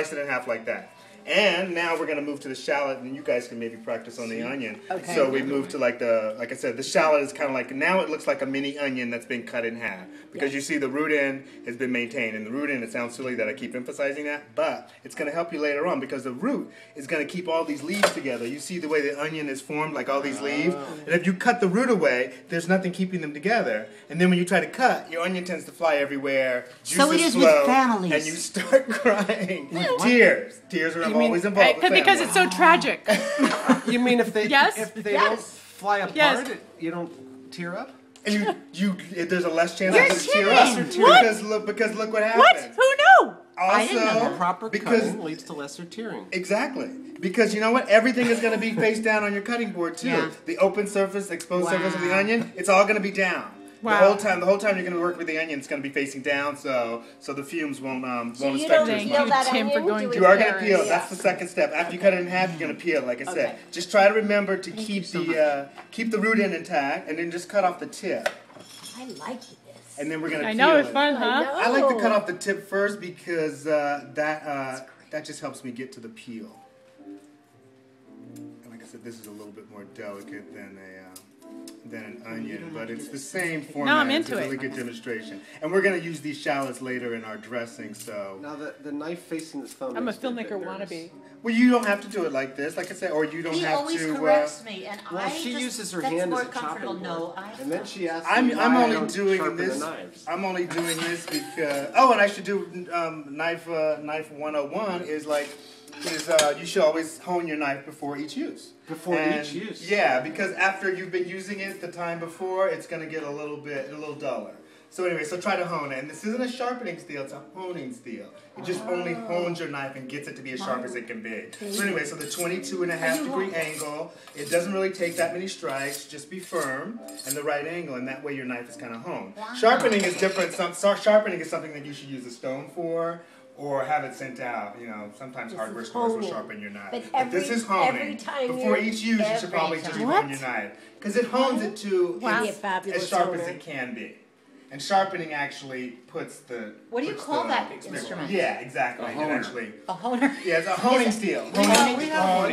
slice it in half like that. And now we're going to move to the shallot, and you guys can maybe practice on the onion. Okay. So we move to like I said, the shallot is kind of like, now it looks like a mini onion that's been cut in half. Because you see the root end has been maintained. And the root end, it sounds silly that I keep emphasizing that, but it's going to help you later on because the root is going to keep all these leaves together. You see the way the onion is formed, like all these leaves? And if you cut the root away, there's nothing keeping them together. And then when you try to cut, your onion tends to fly everywhere. So it is with families. And you start crying. Tears. Tears are always involved with because family. it's so tragic. You mean if they Yes? don't fly apart, Yes. you don't tear up? And there's a less chance You're of tear kidding. up. Because look what happened. What? Who knew? I didn't know Also, that. Proper because cutting leads to lesser tearing. exactly. Because you know what? Everything is going to be face down on your cutting board too. Yeah. The open surface, exposed surface of the Wow. onion, it's all going to be down. Wow. The whole time you're going to work with the onion, it's going to be facing down, so the fumes won't So you affect don't you as Thank peel much. that Tim for onion? going Do to we You are going to Paris. peel. Yeah. That's the second step. After you cut it in half, you're going to peel. Like I said, Okay. just try to remember to keep so keep the root end intact, and then just cut off the tip. I like this. And then we're going to I peel know, it's it. fun, huh? I like to cut off the tip first because that just helps me get to the peel. And like I said, this is a little bit more delicate than an onion, but it's the same format. I'm into it's a it. really good demonstration. And we're going to use these shallots later in our dressing, so. Now the knife facing the thumb. I'm a makes me filmmaker bit nervous. wannabe. Well, you don't have to do it like this, like I said, or you don't He have always to. corrects me, and Well, I she just, uses her that's hand more as a chopping comfortable. board. No, I And then she asks I'm me why I only don't doing sharpen this. the knives. I'm only doing this because. Oh, and I should do knife 101 is you should always hone your knife before each use. Before each use? Yeah, because after you've been using it the time before, it's going to get a little duller. So anyway, so try to hone it. And this isn't a sharpening steel, it's a honing steel. It just only hones your knife and gets it to be as sharp as it can be. So anyway, so the 22.5-degree angle, it doesn't really take that many strikes, just be firm and the right angle, and that way your knife is kind of honed. Sharpening is different. Sharpening is something that you should use a stone for, or have it sent out. You know, sometimes hardware stores will honing. sharpen your knife. But this is every honing. time Before you- each use, you should every probably just time. hone your knife. Because it hones it to Wow. Be a fabulous as sharp as owner. it can be. And sharpening actually puts the... What do you puts call the that experience. instrument? Yeah, exactly. A It honer. actually... a honer. Yeah, it's a honing steel. We Honing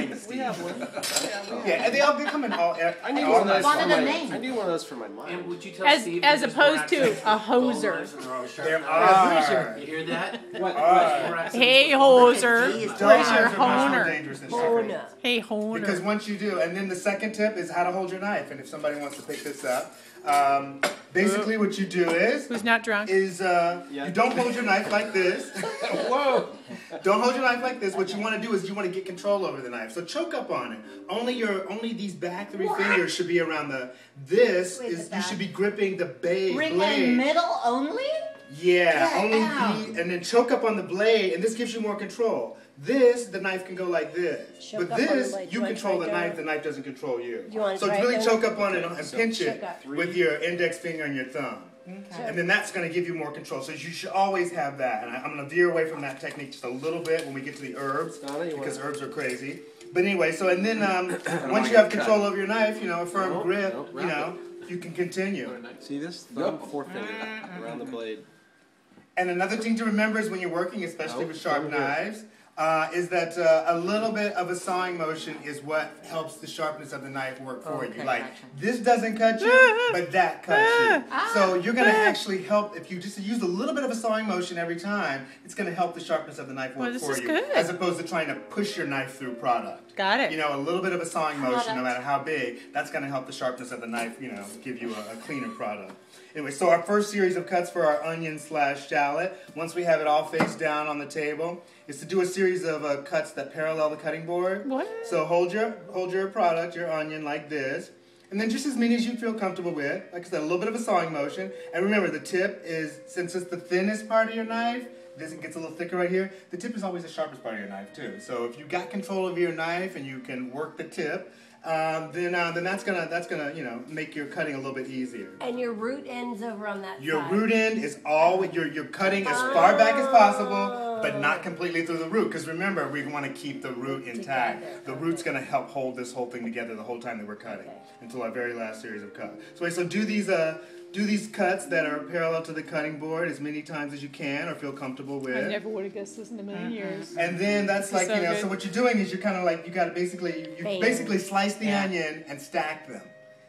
have steel. one. Yeah, and they all become in all... I need all one of those One for of the my. names. I need one of those for my And mind. would you tell As Steve as there's opposed more to accents a to bone hoser. knives and they're always sharp There knives? are... You hear that? What? More accents Hey to bone knives. hoser, Geez, where's Knives your are much more honer? dangerous than sharpening. Honer. Hey Because honer. once you do, and then the second tip is how to hold your knife. And if somebody wants to pick this up, basically what you do Who's not drunk? is you don't hold your knife like this. Whoa! Don't hold your knife like this. What you want to do is you want to get control over the knife. So choke up on it. Only these back three fingers should be around the. This Wait, is the you back. should be gripping the Ring and blade. middle only? Yeah, Get only out. and then choke up on the blade, and this gives you more control. This, the knife can go like this. Choke But up on the this, blade. you You wanna control try the to- knife, the knife doesn't control you. You wanna So try it's really to- choke up on it and pinch Choke it up. with your index finger and your thumb. And then that's going to give you more control. So you should always have that. And I'm going to veer away from that technique just a little bit when we get to the herbs, Donna, you because wanna- herbs are crazy. But anyway, so and then once you have control over your knife, a firm No, grip, no, wrap you can continue. See this? Thumb, forefinger around the blade. And another thing to remember is when you're working, especially Nope, with sharp over here. knives, is that a little bit of a sawing motion is what helps the sharpness of the knife work for you. Okay, Like, gotcha. this doesn't cut you, but that cuts you. So you're going to actually help, if you just use a little bit of a sawing motion every time, it's going to help the sharpness of the knife work Well, this for is you. good. As opposed to trying to push your knife through product. Got it. A little bit of a sawing motion, no Product. matter how big, that's going to help the sharpness of the knife, give you a cleaner product. Anyway, so our first series of cuts for our onion/shallot, once we have it all face down on the table, is to do a series of cuts that parallel the cutting board. What? So hold your product, your onion, like this. And then just as many as you feel comfortable with. Like I said, a little bit of a sawing motion. And remember, the tip is, since it's the thinnest part of your knife, this gets a little thicker right here, the tip is always the sharpest part of your knife too. So if you got control of your knife and you can work the tip, then that's gonna make your cutting a little bit easier. And your root ends over on that Your side. root end is all you're cutting as far back as possible. but not completely through the root. Because remember, we want to keep the root intact. The root's going to help hold this whole thing together the whole time that we're cutting until our very last series of cuts. So do these cuts that are parallel to the cutting board as many times as you can or feel comfortable with. I never would have guessed this in a million years. And then that's like, so good. so what you're doing is you're kind of like, you got to basically slice the onion and stack them.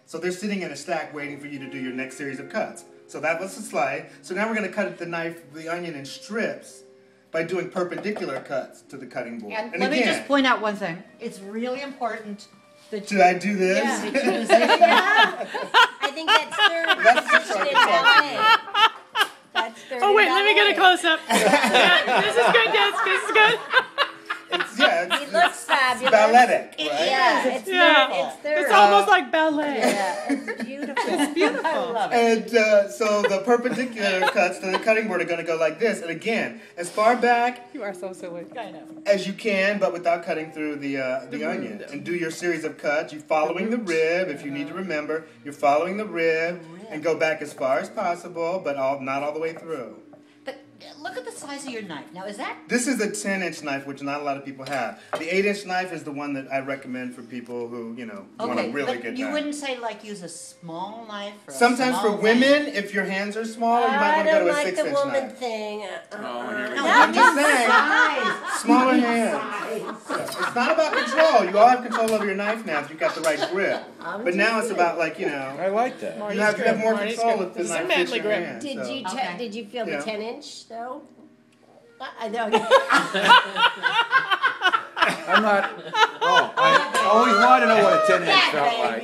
So they're sitting in a stack waiting for you to do your next series of cuts. So that was the slide. So now we're going to cut the onion in strips by doing perpendicular cuts to the cutting board. And let me just point out one thing. It's really important that Did I do this? that you position I think that's third That's just position like in a ballet. That's third Oh wait, in let me get a ballet. close up. Yeah, this is good. Yes, this is good. He looks fabulous. balletic, right? Yeah, it's Yeah. third. It's third. It's almost like ballet. Yeah, it's beautiful. It's beautiful. I love it. And so the perpendicular cuts to the cutting board are going to go like this. And again, as far back You are so silly. I know. as you can, but without cutting through the onion. And do your series of cuts. You're following the rib, if you need to remember. You're following the rib and go back as far as possible, but not all the way through. But look at the size of your knife. Now, is that This is a 10-inch knife, which not a lot of people have. The 8-inch knife is the one that I recommend for people who, want a really but good you knife. wouldn't say like use a small knife or a Sometimes for small women, if your hands are smaller, you might I want to go don't to a like 6-inch the woman knife. thing. knife? I'm just saying. Size. Smaller hands. It's not about control. You all have control over your knife now if you've got the right grip. But now it's about I like that. you have more Marty's control grip. if the This is a knife fits manly your grip. hand. Did so. you Okay. did you feel Yeah. the 10-inch though? I know. I'm not. Oh, I always wanted to know what a 10-inch felt like.